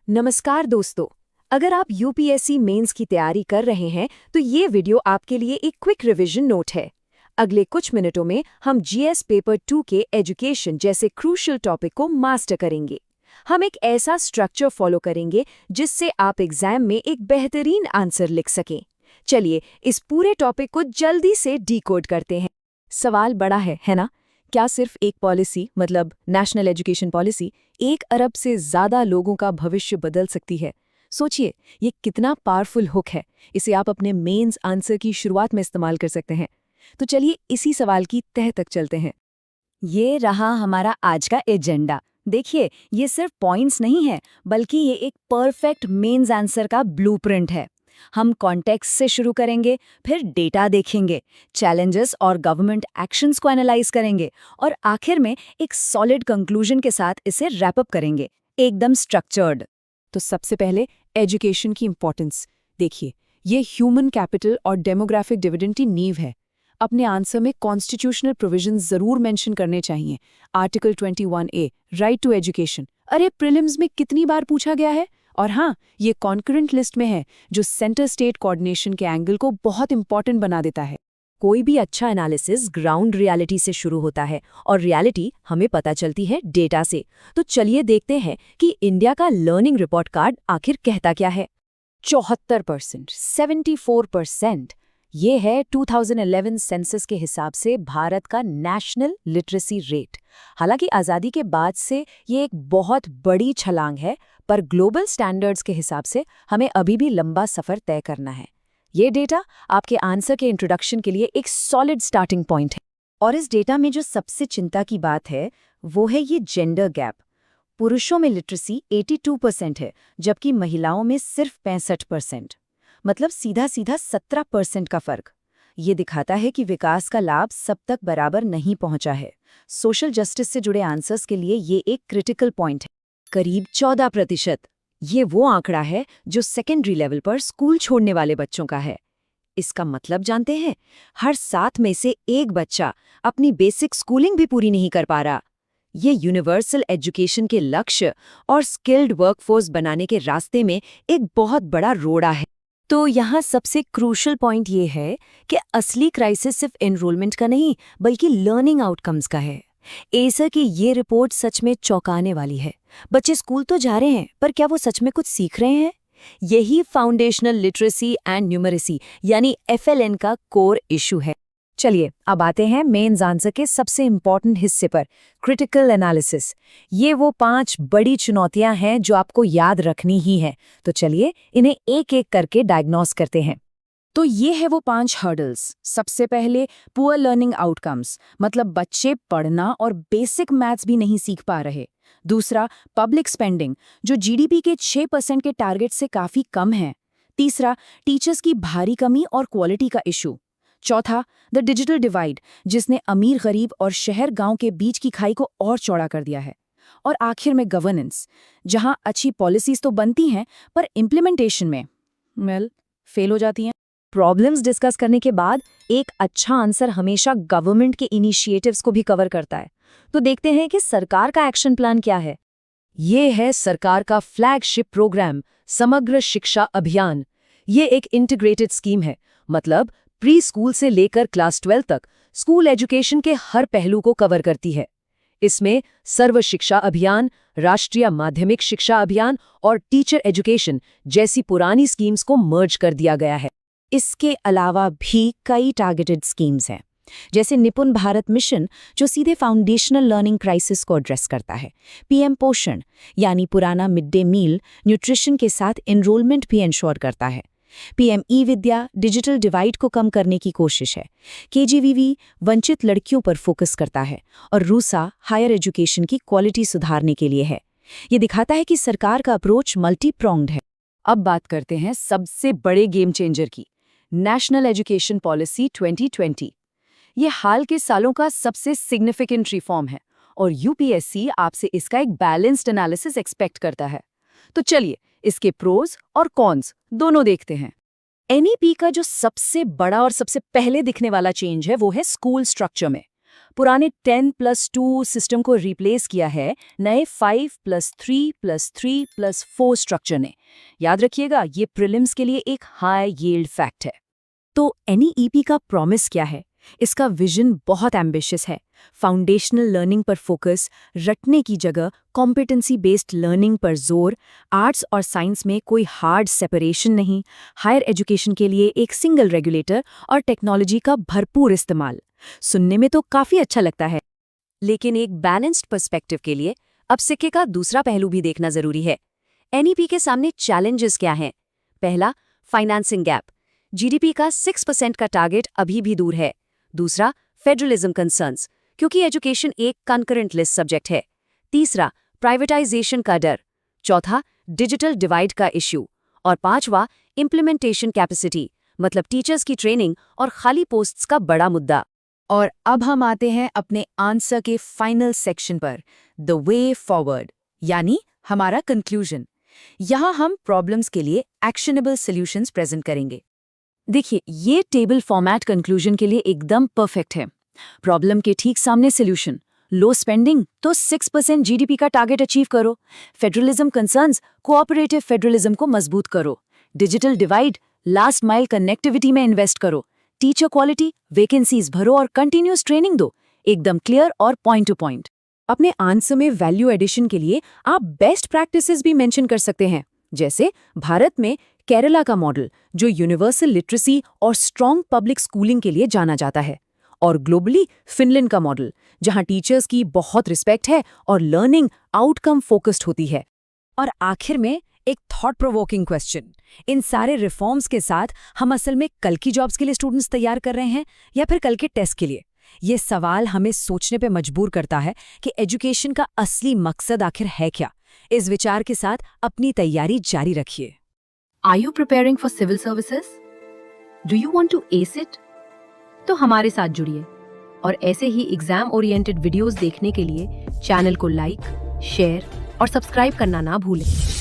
नमस्कार दोस्तों। अगर आप यूपीएससी मेंस की तैयारी कर रहे हैं तो ये वीडियो आपके लिए एक क्विक रिवीजन नोट है। अगले कुछ मिनटों में हम जीएस पेपर 2 के एजुकेशन जैसे क्रूशियल टॉपिक को मास्टर करेंगे। हम एक ऐसा स्ट्रक्चर फॉलो करेंगे जिससे आप एग्जाम में एक बेहतरीन आंसर लिख सकें। चलिए इस पूरे टॉपिक को जल्दी से डिकोड करते हैं। सवाल बड़ा है ना? क्या सिर्फ एक पॉलिसी मतलब नेशनल एजुकेशन पॉलिसी 1 अरब से ज़्यादा लोगों का भविष्य बदल सकती है? सोचिए, ये कितना पावरफुल हुक है। इसे आप अपने मेंस आंसर की शुरुआत में इस्तेमाल कर सकते हैं। तो चलिए इसी सवाल की तह तक चलते हैं। ये रहा हमारा आज का एजेंडा। देखिए, ये सिर्फ पॉइंट्स नहीं है, बल्कि ये एक परफेक्ट मेंस आंसर का ब्लूप्रिंट है। हम कॉन्टेक्स्ट से शुरू करेंगे, फिर डेटा देखेंगे, चैलेंजेस और गवर्नमेंट एक्शंस को एनालाइज करेंगे और आखिर में एक सॉलिड कंक्लूजन के साथ इसे रैप अप करेंगे, एकदम स्ट्रक्चर्ड। तो सबसे पहले एजुकेशन की इंपॉर्टेंस देखिए। ये ह्यूमन कैपिटल और डेमोग्राफिक डिविडेंड की नींव है। अपने आंसर में कॉन्स्टिट्यूशनल प्रोविजंस जरूर मेंशन करने चाहिए। Article 21A right to education, अरे प्रीलिम्स में कितनी बार पूछा गया है। और हाँ, ये कॉन्करेंट लिस्ट में है, जो सेंटर स्टेट कोऑर्डिनेशन के एंगल को बहुत इंपॉर्टेंट बना देता है। कोई भी अच्छा एनालिसिस ग्राउंड रियलिटी से शुरू होता है और रियलिटी हमें पता चलती है डेटा से। तो चलिए देखते हैं कि इंडिया का लर्निंग रिपोर्ट कार्ड आखिर कहता क्या है। 74%, 74%, ये है 2011 सेंसस के हिसाब से भारत का नेशनल लिटरेसी रेट। हालांकि आज़ादी के बाद से ये एक बहुत बड़ी छलांग है, पर ग्लोबल स्टैंडर्ड्स के हिसाब से हमें अभी भी लंबा सफ़र तय करना है। ये डेटा आपके आंसर के इंट्रोडक्शन के लिए एक सॉलिड स्टार्टिंग पॉइंट है। और इस डेटा में जो सबसे चिंता की बात है, वो है ये जेंडर गैप। पुरुषों में लिटरेसी 82% है, जबकि महिलाओं में सिर्फ 65%। मतलब सीधा सीधा 17% का फर्क। ये दिखाता है कि विकास का लाभ सब तक बराबर नहीं पहुंचा है। सोशल जस्टिस से जुड़े आंसर्स के लिए ये एक क्रिटिकल पॉइंट है। करीब 14%, ये वो आंकड़ा है जो सेकेंडरी लेवल पर स्कूल छोड़ने वाले बच्चों का है। इसका मतलब जानते हैं? हर 7 में से एक बच्चा अपनी बेसिक स्कूलिंग भी पूरी नहीं कर पा रहा। ये यूनिवर्सल एजुकेशन के लक्ष्य और स्किल्ड वर्कफोर्स बनाने के रास्ते में एक बहुत बड़ा रोड़ा है। तो यहाँ सबसे क्रूशल पॉइंट ये है कि असली क्राइसिस सिर्फ एनरोलमेंट का नहीं, बल्कि लर्निंग आउटकम्स का है। एसर की ये रिपोर्ट सच में चौंकाने वाली है। बच्चे स्कूल तो जा रहे हैं, पर क्या वो सच में कुछ सीख रहे हैं? यही फाउंडेशनल लिटरेसी एंड न्यूमरेसी यानी FLN का कोर इशू है। चलिए अब आते हैं मेंस आंसर के सबसे इंपॉर्टेंट हिस्से पर, क्रिटिकल एनालिसिस। ये वो 5 बड़ी चुनौतियां हैं जो आपको याद रखनी ही है। तो चलिए इन्हें एक एक करके डायग्नोस करते हैं। तो ये है वो 5 हर्डल्स। सबसे पहले पुअर लर्निंग आउटकम्स, मतलब बच्चे पढ़ना और बेसिक मैथ्स भी नहीं सीख पा रहे। दूसरा, पब्लिक स्पेंडिंग, जो GDP के 6% के टारगेट से काफी कम है। तीसरा, टीचर्स की भारी कमी और क्वालिटी का इशू। चौथा, द डिजिटल डिवाइड, जिसने अमीर गरीब और शहर गांव के बीच की खाई को और चौड़ा कर दिया है। और आखिर में गवर्नेंस, जहां अच्छी पॉलिसीज तो बनती हैं, पर इम्प्लीमेंटेशन में फेल हो जाती हैं। प्रॉब्लम्स डिस्कस करने के बाद एक अच्छा आंसर हमेशा गवर्नमेंट के इनिशिएटिव्स को भी कवर करता है। तो देखते हैं कि सरकार का एक्शन प्लान क्या है। ये है सरकार का फ्लैगशिप प्रोग्राम, समग्र शिक्षा अभियान। ये एक इंटीग्रेटेड स्कीम है, मतलब प्री स्कूल से लेकर क्लास 12 तक स्कूल एजुकेशन के हर पहलू को कवर करती है। इसमें सर्व शिक्षा अभियान, राष्ट्रीय माध्यमिक शिक्षा अभियान और टीचर एजुकेशन जैसी पुरानी स्कीम्स को मर्ज कर दिया गया है। इसके अलावा भी कई टारगेटेड स्कीम्स हैं, जैसे निपुण भारत मिशन, जो सीधे फाउंडेशनल लर्निंग क्राइसिस को एड्रेस करता है। PM पोषण, यानी पुराना मिड डे मील न्यूट्रिशन के साथ एनरोलमेंट भी इंश्योर करता है। PM ई-विद्या डिजिटल डिवाइड को कम करने की कोशिश है। KGVV वंचित लड़कियों पर फोकस करता है। और रूसा हायर एजुकेशन की क्वालिटी सुधारने के लिए है। ये दिखाता है कि सरकार का अप्रोच मल्टी प्रोंग्ड है। अब बात करते हैं सबसे बड़े गेम चेंजर की, नेशनल एजुकेशन पॉलिसी 2020। ये हाल के सालों का सबसे सिग्निफिकेंट रिफॉर्म है और UPSC आपसे इसका एक बैलेंस्ड एनालिसिस एक्सपेक्ट करता है। तो चलिए इसके प्रोज और कॉन्स दोनों देखते हैं। NEP का जो सबसे बड़ा और सबसे पहले दिखने वाला चेंज है, वो है स्कूल स्ट्रक्चर में। पुराने 10+2 सिस्टम को रिप्लेस किया है नए 5+3+3+4 स्ट्रक्चर ने। याद रखिएगा, ये प्रीलिम्स के लिए एक हाई यील्ड फैक्ट है। तो NEEP का प्रॉमिस क्या है? इसका विजन बहुत एम्बिशियस है। फाउंडेशनल लर्निंग पर फोकस, रटने की जगह कॉम्पिटेंसी बेस्ड लर्निंग पर जोर, आर्ट्स और साइंस में कोई हार्ड सेपरेशन नहीं, हायर एजुकेशन के लिए एक सिंगल रेगुलेटर और टेक्नोलॉजी का भरपूर इस्तेमाल। सुनने में तो काफी अच्छा लगता है, लेकिन एक बैलेंस्ड पर्सपेक्टिव के लिए अब सिक्के का दूसरा पहलू भी देखना जरूरी है। NEP के सामने चैलेंजेस क्या हैं? पहला, फाइनेंसिंग गैप। GDP का 6% का टारगेट अभी भी दूर है। दूसरा, फेडरलिज्म कंसर्न्स, क्योंकि एजुकेशन एक कंकरेंट लिस्ट सब्जेक्ट है। तीसरा, प्राइवेटाइजेशन का डर। चौथा, डिजिटल डिवाइड का इश्यू। और पांचवा, इम्प्लीमेंटेशन कैपेसिटी, मतलब टीचर्स की ट्रेनिंग और खाली पोस्ट्स का बड़ा मुद्दा। और अब हम आते हैं अपने आंसर के फाइनल सेक्शन पर, द वे फॉरवर्ड, यानी हमारा कंक्लूजन। यहाँ हम प्रॉब्लम्स के लिए एक्शनेबल सॉल्यूशंस प्रेजेंट करेंगे। देखिए, ये टेबल फॉर्मेट कंक्लूजन के लिए एकदम परफेक्ट है। प्रॉब्लम के ठीक सामने सॉल्यूशन, लो स्पेंडिंग तो 6% GDP का टारगेट अचीव करो। फेडरलिज्म कंसर्न्स, कोऑपरेटिव फेडरलिज्म को मजबूत करो। Digital divide, last mile connectivity में इन्वेस्ट करो। टीचर क्वालिटी, वैकेंसीज भरो और कंटिन्यूस ट्रेनिंग दो। एकदम क्लियर और पॉइंट टू पॉइंट। अपने आंसर में वैल्यू एडिशन के लिए आप बेस्ट प्रैक्टिसेस भी मेंशन कर सकते हैं, जैसे भारत में केरला का मॉडल, जो यूनिवर्सल लिटरेसी और स्ट्रॉन्ग पब्लिक स्कूलिंग के लिए जाना जाता है, और ग्लोबली फिनलैंड का मॉडल, जहां टीचर्स की बहुत रिस्पेक्ट है और लर्निंग आउटकम फोकस्ड होती है। और आखिर में एक थॉट प्रोवोकिंग क्वेश्चन, इन सारे रिफॉर्म्स के साथ हम असल में कल की जॉब्स के लिए स्टूडेंट्स तैयार कर रहे हैं या फिर कल के टेस्ट के लिए? ये सवाल हमें सोचने पे मजबूर करता है कि एजुकेशन का असली मकसद आखिर है क्या। इस विचार के साथ अपनी तैयारी जारी रखिए। Are you preparing for civil services? Do you want to ace it? तो हमारे साथ जुड़िए और ऐसे ही एग्जाम ओरिएंटेड वीडियोस देखने के लिए चैनल को लाइक, शेयर और सब्सक्राइब करना ना भूलें।